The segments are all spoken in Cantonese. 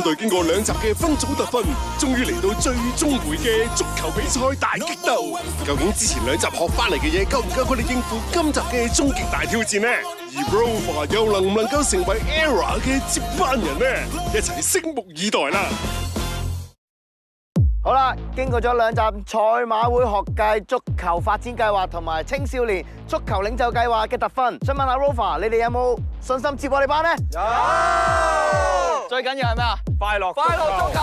隊經過2集嘅分組特訓，終於嚟到最終回嘅足球比賽大激鬥。究竟之前2集學翻嚟嘅嘢夠唔夠佢哋應付今集嘅終極大挑戰呢？而 Rover 又能唔能夠成為 ERROR 嘅接班人呢？一齊拭目以待啦！好啦，經過咗2集賽馬會學界足球發展計劃同埋青少年足球領袖計劃嘅特訓，想問下 Rover， 你哋有冇信心接我哋班呢？有。最緊要係咩啊？快樂足球。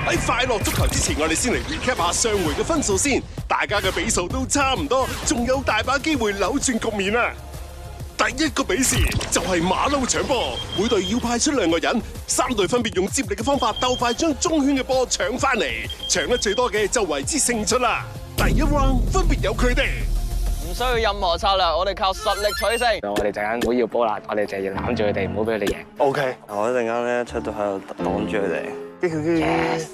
喺快樂足球之前，我哋先嚟 recap 下上回嘅分數先。大家嘅比數都差唔多，仲有大把機會扭轉局面啊！第一個比試就係馬騮搶波，每隊要派出2個人，3隊分別用接力嘅方法鬥快將中圈嘅波搶翻嚟，搶得最多嘅就為之勝出啦。第一 round 分別有佢哋，唔需要任何策略，我哋靠實力取勝。我哋陣間唔好要波啦，我哋就要攬住佢哋，唔好俾佢哋贏。OK， 我一陣間咧出到喺度擋住佢哋。Yes。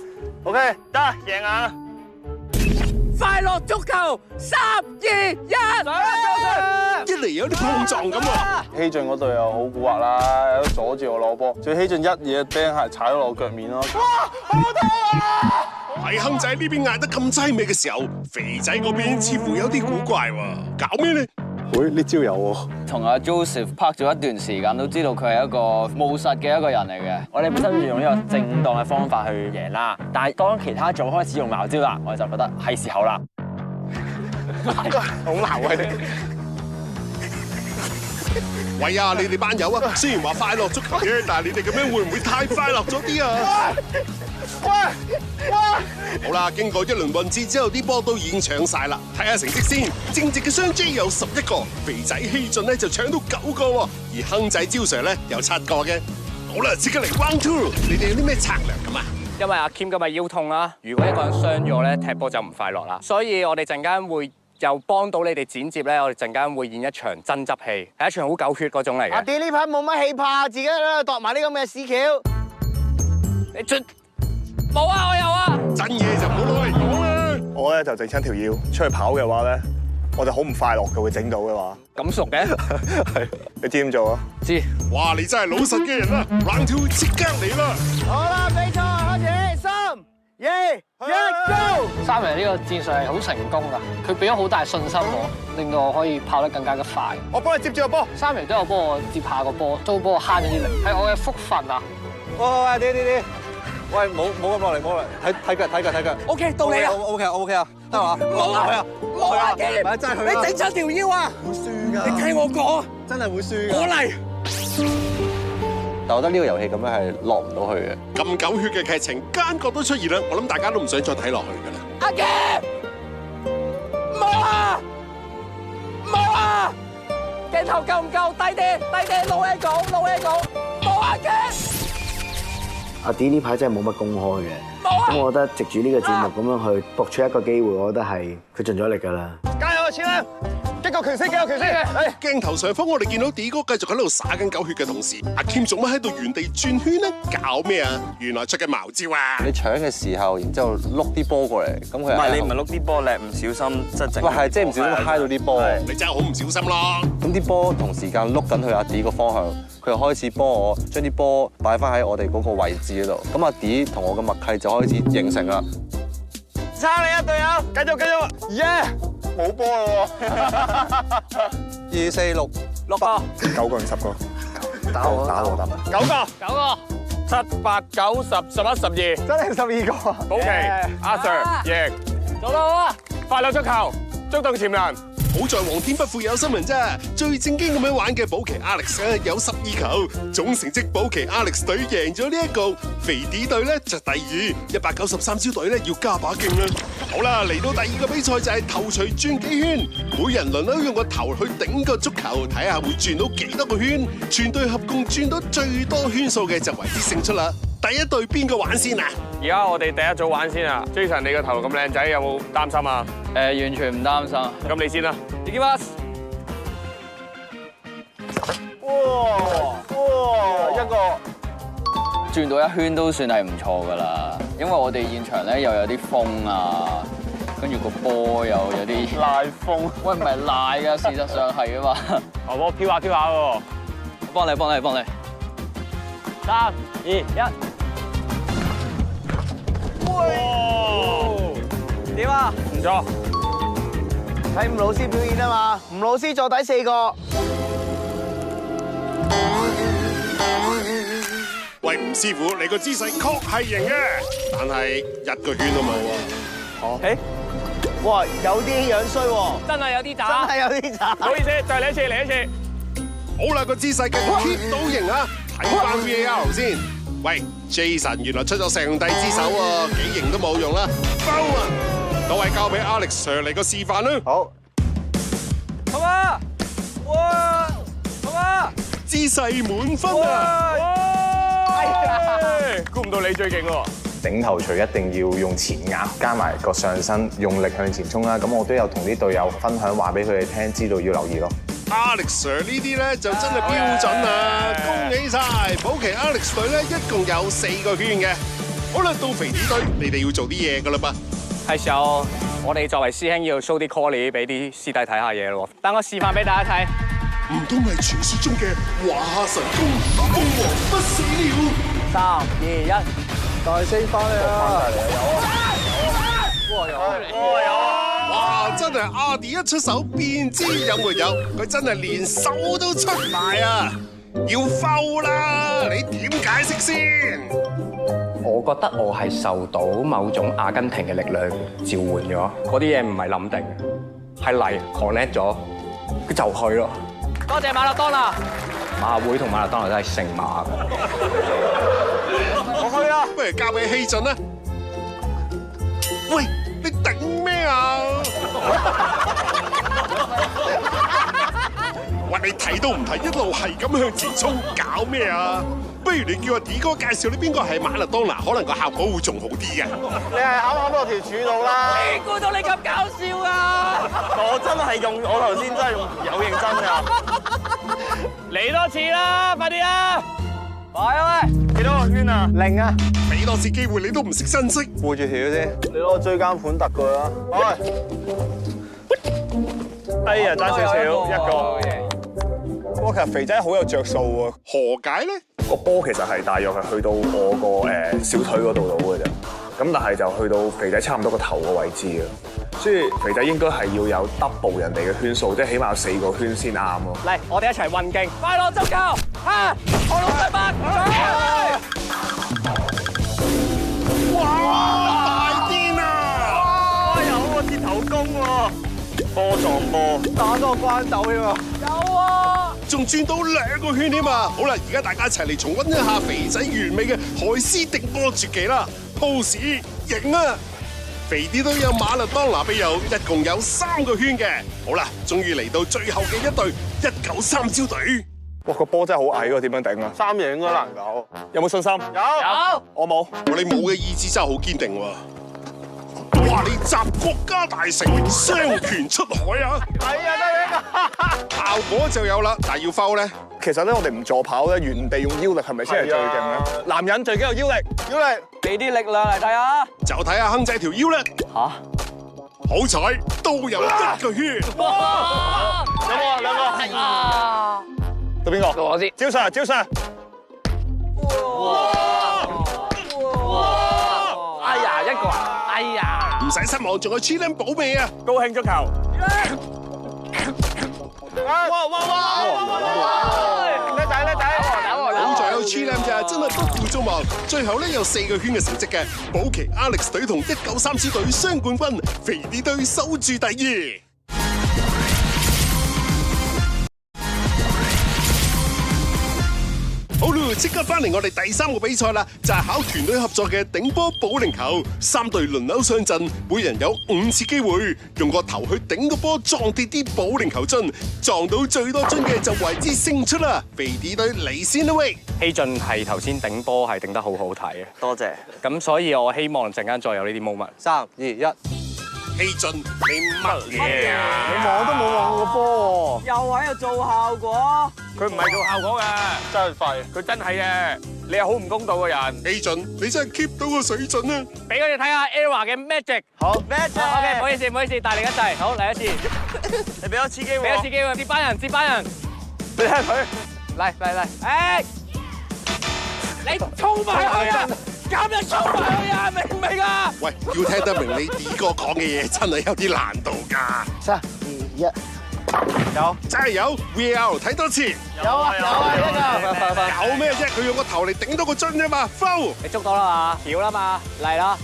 OK， 得贏硬。快樂足球，3、2、1，一嚟有啲碰撞咁喎。希俊嗰隊又好蠱惑啦，有阻住我攞波，最希俊一嘢釘鞋踩咗落腳面咯。哇，好痛啊！喺亨仔呢邊嗌得咁凄美嘅時候，肥仔嗰邊似乎有啲古怪喎，搞咩呢？喂，呢招有喎。同阿 Joseph 拍咗一段時間，都知道佢係一個務實嘅一個人嚟嘅。我哋本身要用呢個正當嘅方法去贏啦，但係當其他組開始用茅招啦，我就覺得係時候啦。好矛啊你！喂啊，你哋班友啊，雖然話快樂足球啫，但係你哋咁樣會唔會太快樂咗啲啊？喂！好啦，經過一輪混戰之後，啲波都已經搶晒啦。睇下成績先，正直嘅雙 J 有11個，肥仔希俊咧就搶到9個喎，而亨仔招 Sir 咧有7個嘅。好啦，即刻嚟 round 2，你哋有啲咩策略咁啊？因為阿 Kim 今日腰痛啦，如果一個人傷咗咧，踢波就唔快樂啦。所以我哋陣間會又幫到你哋剪接咧，我哋陣間會演一場爭執戲，係一場好狗血嗰種嚟嘅。阿 D 呢排冇乜氣魄，自己喺度度埋啲咁嘅屎橋。你出冇啊？我有啊！真嘢就唔好攞嚟講啦。我咧就整親條腰，出去跑嘅話咧，我哋好唔快樂嘅會整到嘅話。咁熟嘅？係，你知點做啊？知。哇，你真係老實嘅人啦！round 2即刻嚟啦！好啦，比賽開始，3、2、1 ，Go！ 三人呢個戰術係好成功㗎，佢俾咗好大信心我，令到我可以跑得更加嘅快。我幫你接住個波。三人都有幫我接下個波，都幫我慳咗啲力，係我嘅福分啊！喂，啲，喂，冇咁落嚟，冇落嚟，睇腳。OK， 到你啦。OK 啊，得嘛？冇啊！冇啊！咪真係去啦！你整親條腰啊！會輸㗎。你聽我講，真係會輸㗎。我嚟。但我覺得呢個遊戲咁樣係落唔到去嘅。咁狗血嘅劇情，奸角都出現啦，我諗大家都唔想再睇落去㗎啦。阿 Kim， 冇啊！鏡頭夠唔夠？低啲，老嘢講，冇阿 Kim。阿 D 呢排真係冇乜公開嘅，咁我覺得藉住呢個節目咁樣去搏出一個機會，我覺得係佢盡咗力㗎啦。加油啊，千亮！擊個拳先嘅。喺鏡頭上方，我哋見到 D 哥繼續喺度灑緊狗血嘅同時，阿 Kim 做乜喺度原地轉圈呢？搞咩啊？原來出緊茅招啊！你搶嘅時候，然之後碌啲波過嚟，咁佢唔係你唔係碌啲波，你唔小心即係整。喂，係即係唔小心揩到啲波。你真係好唔小心咯！咁啲波同時間碌緊去阿 D 個方向，佢又開始幫我將啲波擺翻喺我哋嗰個位置嗰度。咁阿 D 同我嘅默契就開始形成啦。撐你啊，隊友！繼續！耶！冇波啦喎！2、4、6， 6個9個定10個？打我9個，7、8、9、10、11、12，真係12個啊！保期阿 Sir 贏，做得好啊！快樂足球，觸動潛能。好在皇天不負有心人啫，最正經咁樣玩嘅保期 Alex 咧有12球，總成績保期 Alex 隊贏咗呢一局，肥 D 隊咧就第2，193招隊咧要加把勁啦。好啦，嚟到第2個比賽就係頭槌轉幾圈，每人輪流用個頭去頂個足球，睇下會轉到幾多個圈，全隊合共轉到最多圈數嘅就為之勝出啦。第一隊邊個玩先啊？而家我哋第一組玩先啊 ！Jason， 你個頭咁靚仔，有冇擔心啊？完全唔擔心。咁你先啦，你叫乜？哇！一個轉到一圈都算係唔錯㗎啦，因為我哋現場咧又有啲風啊，跟住個波又有啲賴風。喂，唔係賴㗎，事實上係啊嘛。球波飄下喎。幫你。3、2、1。點啊？唔錯。睇吳老師表演啊嘛，吳老師坐底4個。喂，吳師傅，你個姿勢確係型嘅，但係一個圈都冇喎。誒，哇，有啲樣衰喎，真係有啲真渣。係有啲渣。唔好意思，再嚟一次，嚟一次。好啦，個姿勢繼續 keep 到型啊！睇翻 VAR 先。喂 ，Jason 原來出咗上帝之手喎，幾型都冇用啦。foul 啊！各位交俾 Alex Sir 嚟個示範啦。好，好啊！哇！好啊！姿勢滿分啊！估唔到你最勁喎！頂頭錘一定要用前壓加埋個上身，用力向前衝啦。咁我都有同啲隊友分享，話俾佢哋聽，知道要留意咯。Alex Sir 呢啲咧就真係標準啊！恭喜晒，保期 Alex 隊咧一共有4個圈嘅。好啦，到肥啲隊，你哋要做啲嘢噶啦噃。係時候，我哋作為師兄要 show 啲 call 俾啲師弟睇下嘢咯。等我示範俾大家睇。唔通係傳説中嘅華夏神功，鳳凰不死鳥3、2、1，大聲翻嚟啦！哇！真係阿迪一出手，便知有沒有，佢真係連手都出埋啊！要 foul 啦，你點解釋先？我覺得我係受到某種阿根廷嘅力量召喚咗，嗰啲嘢唔係諗定，係嚟 connect 咗，佢就去咯。多謝馬勒當拿，馬會同馬勒當拿都係姓馬嘅。我去啦，不如交俾希俊啦。喂，你頂咩啊？喂，你睇都唔睇，一路係咁向前衝，搞咩啊？不如你叫阿 D 哥介紹你邊個係馬勒當拿，可能個效果會仲好啲嘅。你係啱落條柱度啦！邊估到你咁搞笑啊！我真係用，我頭先真係用有認真㗎。嚟多次啦，快啲啊！快啊喂！幾多個圈啊0啊！俾多次機會你都唔識珍惜。護住條先。你攞個椎間盤突佢啦！哎呀，爭少少一個。哇，其實肥仔好有着數喎。何解咧？個波其實係大約係去到我個小腿嗰度到嘅啫，咁但係就去到肥仔差唔多個頭個位置嘅，所以肥仔應該係要有 double 人哋嘅圈數，即係起碼有4個圈先啱咯。嚟，我哋一齊運勁，快樂足球啊！我老細班，哇！大癲啊！哇，有個鐵頭功喎，波撞波，打多個關鬥添啊！有啊！仲轉到2個圈添啊！好啦，而家大家一齊嚟重溫一下肥仔完美嘅海斯定波絕技啦 ！pose 型啊！肥啲都有馬勒當拿庇佑，一共有3個圈嘅。好啦，終於嚟到最後嘅一隊193招隊。哇，個波真係好矮喎，點樣頂啊？ 3贏應該難搞。有冇信心？有，我冇。你冇嘅意志真係好堅定喎！哇！你集國家大成，雙拳出海啊！係啊，得呢效果就有啦，但係要 foul 咧。其實咧，我哋唔助跑咧，原地用腰力係咪先係最勁咧？男人最緊要腰力，個，要嚟！俾啲力量嚟睇下。就睇下亨仔條腰啦。嚇！好彩都有1個圈。哇！兩個兩個。啊！到邊個？到我先。招上，招上。哎呀，一個啊！哎呀！唔使失望，仲有 Chilam 保味啊！高興足球。叻仔叻仔！好在有 Chilam 咋，真係不負眾望。最後咧有4個圈嘅成績嘅，保期 Alex 隊同193支隊雙冠軍，肥啲隊守住第2。好啦，即刻翻嚟我哋第3個比賽啦，就係考團隊合作嘅頂波保齡球，3隊輪流上陣，每人有5次機會，用個頭去頂個波撞跌啲保齡球樽，撞到最多樽嘅就為之勝出啦！肥啲隊嚟先啦喂！希俊係頭先頂波係頂得好好睇嘅，多謝。咁所以我希望陣間再有呢啲 moment。 3、2、1。希俊，你乜嘢啊？你望都冇望過個波喎！又喺度做效果，佢唔係做效果㗎，真係廢。佢真係嘅。你係好唔公道嘅人。希俊，你真係 keep 到個水準啊！俾佢哋睇下 ERROR 嘅 magic。好 OK， 唔好意思，唔好意思，大力一滯，好嚟一次，你俾多次機會我。俾一次機會，接班人，接班人，你睇下佢，嚟嚟嚟，誒，你衝埋去啊！咁你衝埋去啊！明唔明啊？喂，要聽得明你 D 哥講嘅嘢，真係有啲難度㗎。 3、2、1，有，真係有 VAR 睇多次。有啊，一個。搞咩啫？佢用個頭嚟頂多個樽啫嘛 ，foul。你捉到啦嘛，曉啦嘛，嚟啦！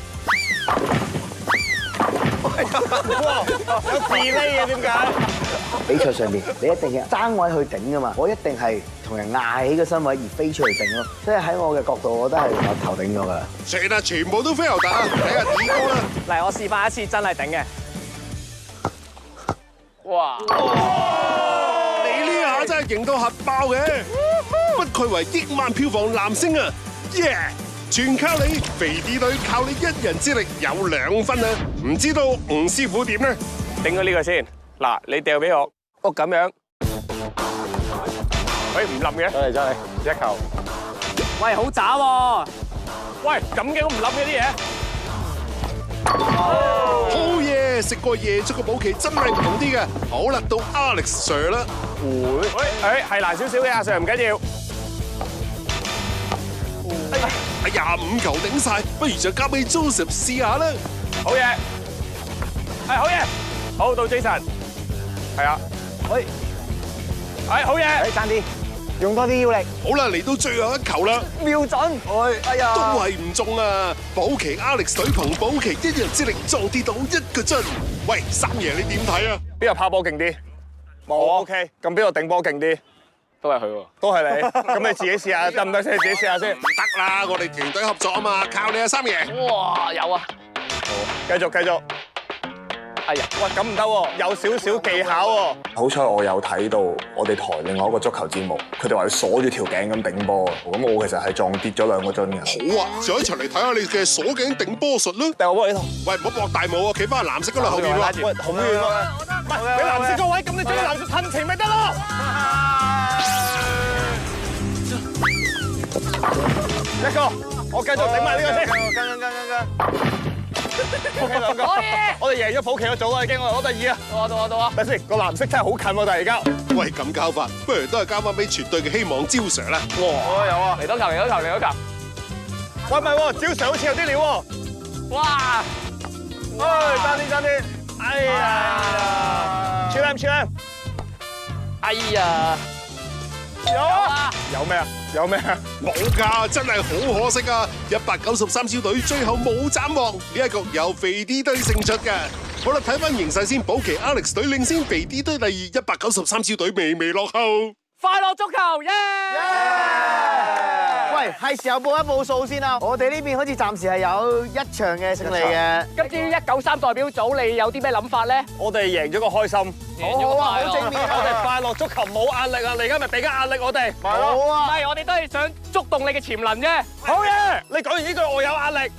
有 delay 嘅點解？比賽上邊你一定要爭位去頂噶嘛，我一定係同人嗌起個身位而飛出去頂咯。即係喺我嘅角度，我都係我頭頂咗噶。算啦，全部都 fail 打，睇下 D 哥啦。嚟，我示範一次真係頂嘅。哇！你呢下真係勁到核爆嘅，不愧為億萬票房男星啊！耶！全靠你，肥 D 隊靠你一人之力有2分啊！唔知道吳師傅點呢？頂咗呢個先。嗱，你掉俾我，我咁樣。喂，唔冧嘅。再嚟，一球。喂，好渣喎！喂，咁嘅我唔冧嘅啲嘢。好嘢！食過夜粥嘅保期真係唔同啲嘅。好啦，到 Alex Sir 啦。喂，係難少少嘅阿 Sir，唔緊要。哎呀，5球頂晒，不如就交俾 Joseph 試下啦。好嘢，係好嘢。好，到 Jason。係啊。喂，係好嘢。爭啲，用多啲腰力。好啦，嚟到最後一球啦。瞄準。哎呀，都係唔中啊！保期 Alex 隊憑保期一人之力撞跌到1個樽。喂，三爺你點睇啊？邊個拋波勁啲？冇。OK，咁邊個頂波勁啲？都係佢喎。都係你。咁你自己試下得唔得先？你自己試下先。唔得啦，我哋團隊合作啊嘛，靠你啊，三爺。哇，有啊！繼續。哎呀，喂，咁唔得喎，有少少技巧喎。好彩我有睇到我哋台另外一個足球節目，佢哋話要鎖住條頸咁頂波，咁我其實係撞跌咗2個樽嘅。好啊，就一齊嚟睇下你嘅鎖頸頂波術啦。掉我波呢度。喂，唔好搏大霧啊，企翻去藍色嗰度後邊喎。喂，好遠喎。唔係，你藍色個位，咁你將藍色褪前咪得咯。一個，我繼續頂埋呢個先。跟。OK，兩個。我哋贏咗保期個組啦，已經我攞第2啊。到啊。等先，個藍色真係好近喎，突然間。喂，咁交法，不如都係交翻俾全隊嘅希望招 Sir 啦。哇，有啊。嚟多球。喂，唔係喎，招 Sir 好似有啲料喎。哇！唉，爭啲。哎呀，超靚。哎呀！有咩啊？冇㗎，真係好可惜啊！193小隊最後冇斬獲，呢一局由肥 D 隊勝出嘅。好啦，睇翻形勢先，保期 Alex 隊領先，肥 D 隊第2，193小隊微微落後。快樂足球，耶！喂，係時候報一報數先啦。我哋呢邊好似暫時係有1場嘅勝利嘅。咁至於193代表組，你有啲咩諗法咧？我哋贏咗個開心。好啊，好正面啊！我哋快樂足球冇壓力啊！你而家咪俾緊壓力我哋。好啊！唔係，我哋都係想觸動你嘅潛能啫。好嘢！你講完呢句，我有壓力。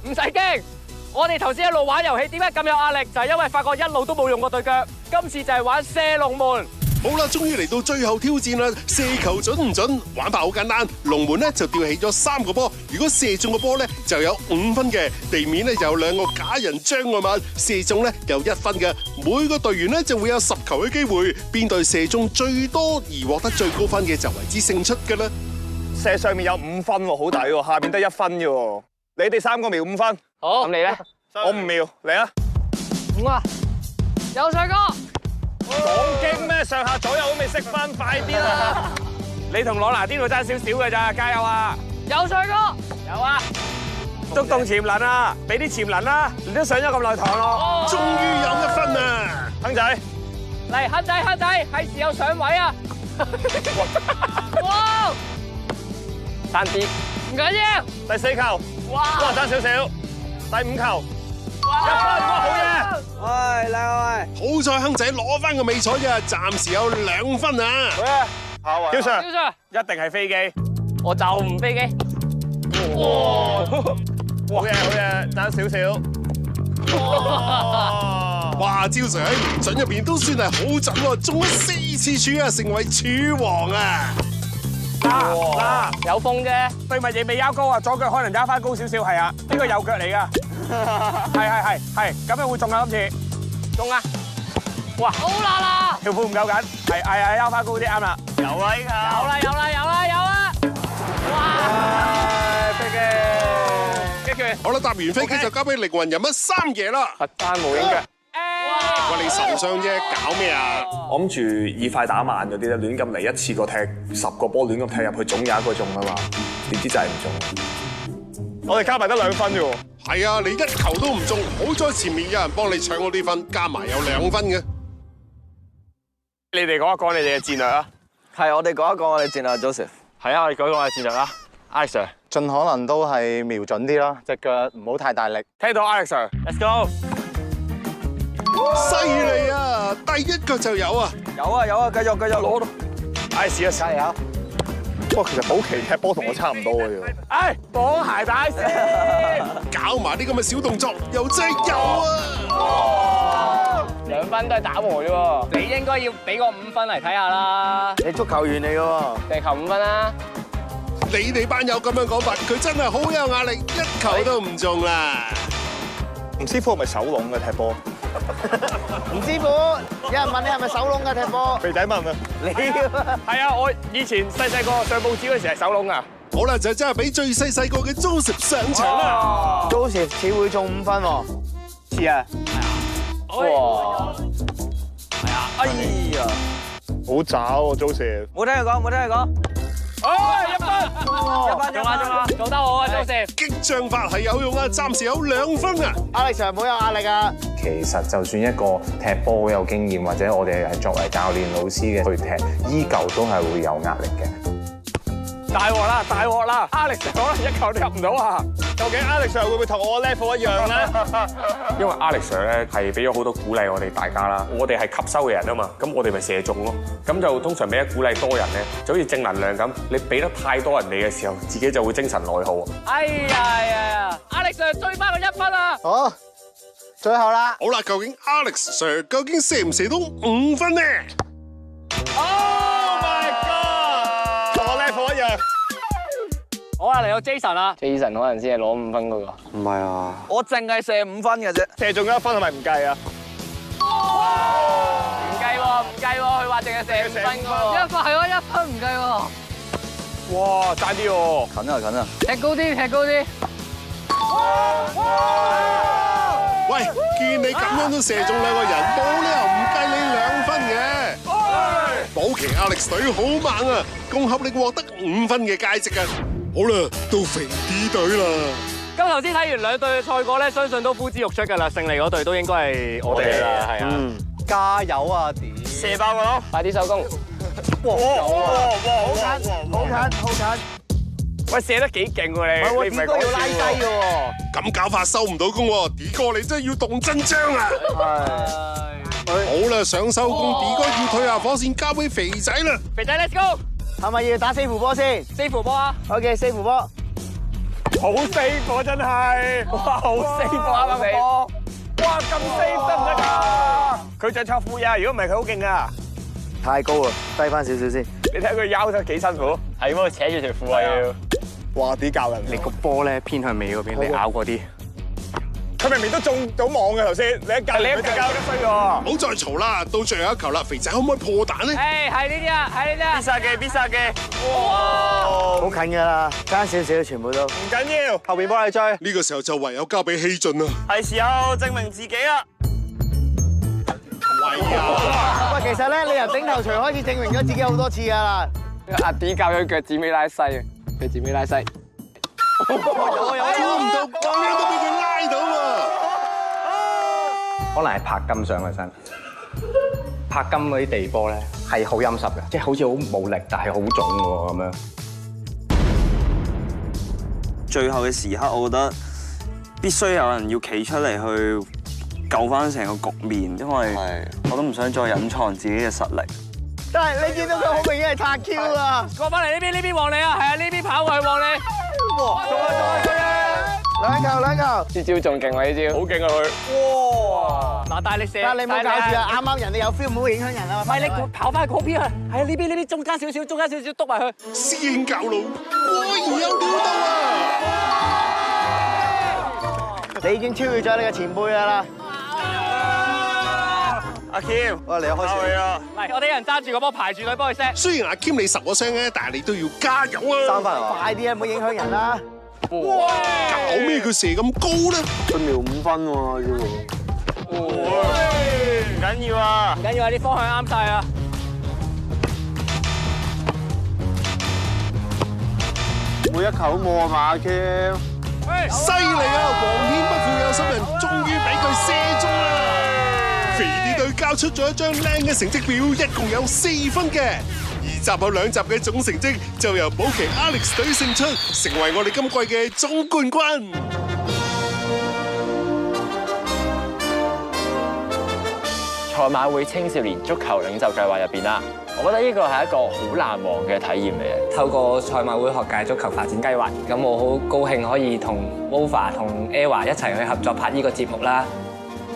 唔使驚，我哋頭先一路玩遊戲，點解咁有壓力？就係因為發覺一路都冇用過對腳，今次就係玩射龍門。好啦，終於嚟到最後挑戰啦！射球準唔準？玩法好簡單，龍門咧就吊起咗3個波，如果射中個波咧就有5分嘅，地面咧有2個假人障礙物，射中咧有1分嘅。每個隊員咧就會有10球嘅機會，邊隊射中最多而獲得最高分嘅就為之勝出㗎啦。射上面有5分喎，好抵喎，下面得1分嘅喎。你哋3個瞄5分，好，咁你咧？我唔瞄，嚟啊5啊！有帥哥。講經咩？上下左右都未識分，快啲啦！你同朗拿甸度爭少少嘅咋，加油啊！有帥哥，有啊！觸動潛能啊！俾啲潛能啦！你都上咗咁耐堂咯，終於有1分啦！亨仔，嚟，亨仔，係時候上位啊！哇！爭啲，唔緊要。第4球，哇，爭少少。第5球。1分，哇，好嘢！喂，靚喂，好彩亨仔攞翻個美彩嘅，暫時有2分啊！好啊，小 Sir，一定係飛機，我就唔飛機。哇，好嘢，爭少少。哇，招 Sir 喺唔準入邊都算係好準喎，中咗4次柱啊，成為柱王啊！嗱，有風啫，對物嘢未拗高啊，左腳可能拗翻高少少，係啊，呢個右腳嚟噶。係，咁樣會中啊！今次中啊！哇，好啦啦，條褲唔夠緊，係拗翻高啲啱啦。有啦呢球，有啦！哇！飛機，完。好啦，搭完飛機就交俾靈魂人物三爺啦。核彈無影腳。喂，你受傷啫，搞咩啊？我諗住以快打慢嗰啲咧，亂咁嚟一次過踢10個波，亂咁踢入去，總有一個中啊嘛。點知就係唔中。我哋加埋得2分啫喎。係啊，你一球都唔中，好在前面有人幫你搶嗰啲分，加埋有2分嘅。你哋講一講你哋嘅戰略啊。係，我哋講一講我哋戰略 Joseph。係啊，我哋講一講我哋戰略啦。Alex Sir，盡可能都係瞄準啲啦，隻腳唔好太大力。聽到 Alex Sir，Let's go。犀利啊！第一腳就有啊！有啊，繼續攞到。試一試。加油！不過其實保期踢波同我差唔多嘅啫。綁鞋帶先。搞埋啲咁嘅小動作，又真係有啊！2分都係打和啫喎。你應該要俾個5分嚟睇下啦。你足球員嚟嘅喎，地球5分啦。你哋班友咁樣講法，佢真係好有壓力，一球都唔中啦！吳師傅係咪手籠嘅踢波？吳師傅，有人問你係咪手籠嘅踢波？肥仔問啊！你係啊，我以前細個上報紙嗰時係手籠啊。好啦，就真係俾最細個嘅 Joseph 上場啦。Joseph 似會中5分喎。似啊。哇！係啊！哎呀！好渣喎 Joseph。冇聽佢講。1分！中啦！做得好啊，Joseph。激將法係有用啊，暫時有2分啊。Alex Sir 唔好有壓力啊。其實就算一個踢波好有經驗，或者我哋係作為教練老師嘅去踢，依舊都係會有壓力嘅。大鑊啦 ！Alex Sir 可能一球都入唔到啊！究竟 Alex Sir 會唔會同我 level 一樣咧？因為 Alex Sir 咧係俾咗好多鼓勵我哋大家啦，我哋係吸收嘅人啊嘛，咁我哋咪射中咯。咁就通常俾一鼓勵多人咧，就好似正能量咁。你俾得太多人哋嘅時候，自己就會精神內耗。哎呀！Alex Sir 追翻個1分啊！好，最後啦。好啦，究竟 Alex Sir 究竟射唔射到5分呢？ Oh my god！ 同我 level 一樣。好啦，嚟到 Jason 啦。Jason 可能先係攞5分嗰個。唔係啊，我淨係射5分嘅啫。射中1分係咪唔計啊？唔計喎，佢話淨係射5分㗎喎。係喎，1分唔計喎。哇，爭啲喎！近啊！踢高啲。喂，見你咁樣都射中2個人，冇理由唔計你2分嘅。保期 Alex 隊好猛啊，共合力獲得5分嘅佳績啊！好啦，到肥啲隊啦。咁頭先睇完2隊嘅賽果咧，相信都呼之欲出㗎啦。勝利嗰隊都應該係我哋啦，係啊。加油啊！射爆佢咯！快啲收工。好近。喂，射得幾勁喎你？喂，點哥要拉低嘅喎。咁搞法收唔到工喎，D 哥你真係要動真章啊！好啦，想收工，D 哥要退下火線，交俾肥仔啦。肥仔 Let's go！係咪要打4弧波先？4弧波啊 ？OK，4弧波。好 safe 喎真係！哇，好 safe 啊個波！哇，咁 safe 得唔得㗎？佢着錯褲呀，如果唔係佢好勁啊！太高啦，低翻少少先。你睇佢腰得幾辛苦？係喎，扯住條褲啊要。哇！啲教人，你個波咧偏向尾嗰邊，你咬嗰啲。佢明明都中到網嘅頭先，你一教佢就教得衰喎。唔好再嘈啦，到最後一球啦，肥仔可唔可以破蛋咧？誒，係呢啲啊，係呢啲啊。必殺技！哇！好近㗎啦，爭少少，全部都。唔緊要，後邊幫你追。呢個時候就唯有交俾希俊啦。係時候證明自己啦。喂，其實咧，你由頂頭鎚開始證明咗自己好多次㗎啦。阿 D 教咗腳趾尾拉西啊，腳趾尾拉西。估唔到咁樣都俾佢拉到喎！可能係柏金上嘅身，柏金嗰啲地波咧係好陰濕嘅，即係好似好冇力，但係好腫喎咁樣。最後嘅時刻，我覺得必須有人要企出嚟去救翻成個局面，因為我都唔想再隱藏自己嘅實力。但係你見到佢好明顯係拆 Q 啊！過翻嚟呢邊旺你啊，係啊，呢邊跑過去旺你。哇！中啊！兩球！呢招仲勁喎，呢招。好勁啊佢！哇！嗱，但係你射，但係你唔好搞住啊！啱啱人哋有 feel，唔好影響人啊！唔係你跑翻去嗰邊啊！係啊，呢邊中間少少，篤埋去。師兄教路果然有料到啊！你已經超越咗你嘅前輩㗎啦！阿 Kim，哇，你又開始啊！嚟，我哋人揸住個波排住隊幫佢 set。雖然阿 Kim 你受咗傷咧，但係你都要加油啊！3分係嘛？快啲啊！唔好影響人啦！搞咩佢佢射咁高咧？佢瞄5分喎，要唔緊要啊，啲方向啱晒啊！每一球都冇啊嘛，阿 Q。犀利啊！皇天不負有心人，終於俾佢射中啦！肥啲隊交出咗一張靚嘅成績表，一共有4分嘅。而集後2集嘅總成績就由保期 Alex 隊勝出，成為我哋今季嘅總冠軍。賽馬會青少年足球領袖計劃入邊啦，我覺得呢個係一個好難忘嘅體驗嚟嘅。透過賽馬會學界足球發展計劃，咁我好高興可以同 Wolver 同 Eva 一齊去合作拍呢個節目啦。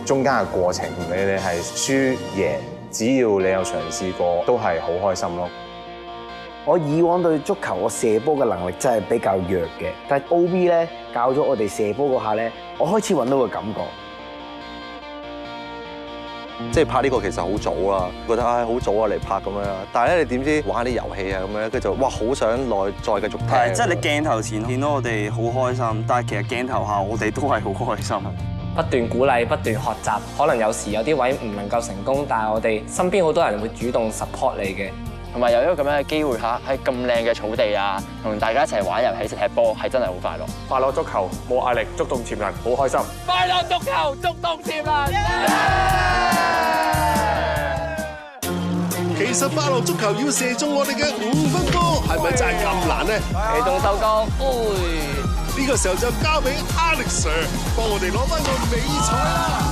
中間嘅過程，你哋係輸贏，只要你有嘗試過，都係好開心咯。我以往對足球我射波嘅能力真係比較弱嘅，但係 OB 咧教咗我哋射波嗰下咧，我開始揾到個感覺。即係拍呢個其實好早啦，覺得好早啊嚟拍咁樣，但係咧你點知玩啲遊戲啊咁樣，跟住就哇好想再繼續睇。係，即係你鏡頭前見到我哋好開心，但係其實鏡頭下我哋都係好開心。不斷鼓勵，不斷學習，可能有時有啲位唔能夠成功，但係我哋身邊好多人會主動 support 你嘅。同埋有一個咁樣嘅機會嚇，喺咁靚嘅草地啊，同大家一齊玩遊戲、踢波，係真係好快樂。快樂足球冇壓力，觸動潛能，好開心。快樂足球，觸動潛能。其實快樂足球要射中我哋嘅5分波，係咪真係咁難呢？移動收工，呢個時候就交俾 Alex Sir 幫我哋攞翻個美彩啦！